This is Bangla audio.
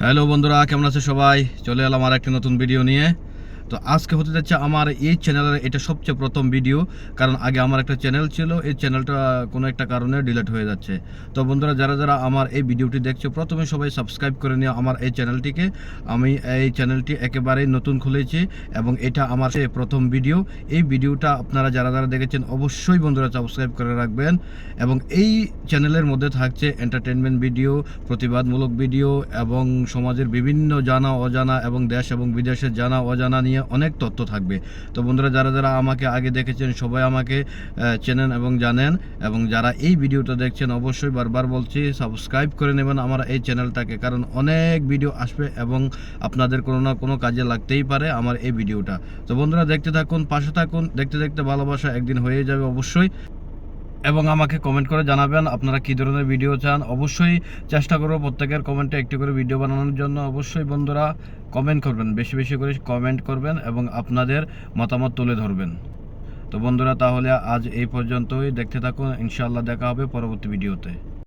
হ্যালো বন্ধুরা, কেমন আছে সবাই? চলে এলাম আর একটা নতুন ভিডিও নিয়ে। তো আজকে হতে যাচ্ছে আমার এই চ্যানেলের এটা সবচেয়ে প্রথম ভিডিও, কারণ আগে আমার একটা চ্যানেল ছিল, এই চ্যানেলটা কোনো একটা কারণে ডিলিট হয়ে যাচ্ছে। তো বন্ধুরা, যারা যারা আমার এই ভিডিওটি দেখছো, প্রথমে সবাই সাবস্ক্রাইব করে নিও আমার এই চ্যানেলটিকে। আমি এই চ্যানেলটি একেবারেই নতুন খুলেছি এবং এটা আমার প্রথম ভিডিও। এই ভিডিওটা আপনারা যারা যারা দেখেছেন অবশ্যই বন্ধুরা সাবস্ক্রাইব করে রাখবেন। এবং এই চ্যানেলের মধ্যে থাকছে এন্টারটেনমেন্ট ভিডিও, প্রতিবাদমূলক ভিডিও এবং সমাজের বিভিন্ন জানা অজানা এবং দেশ এবং বিদেশের জানা অজানা নিয়ে অনেক তথ্য থাকবে। তো বন্ধুরা, যারা যারা আমাকে আগে দেখেছেন সবাই আমাকে চেনেন এবং জানেন, এবং যারা এই ভিডিওটা দেখছেন অবশ্যই বারবার বলছি সাবস্ক্রাইব করে নেবেন আমার এই চ্যানেলটাকে, কারণ অনেক ভিডিও আসবে এবং আপনাদের কোনো না কোনো কাজে লাগতেই পারে আমার এই ভিডিওটা। তো বন্ধুরা, দেখতে থাকুন, পাশে থাকুন, দেখতে দেখতে ভালোবাসা একদিন হয়ে যাবে অবশ্যই। এবং আমাকে কমেন্ট করে জানাবেন আপনারা কী ধরনের ভিডিও চান। অবশ্যই চেষ্টা করব প্রত্যেকের কমেন্টে একটি করে ভিডিও বানানোর জন্য। অবশ্যই বন্ধুরা কমেন্ট করবেন, বেশি বেশি করে কমেন্ট করবেন এবং আপনাদের মতামত তুলে ধরবেন। তো বন্ধুরা, তাহলে আজ এই পর্যন্তই, দেখতে থাকুন, ইনশাআল্লাহ দেখা হবে পরবর্তী ভিডিওতে।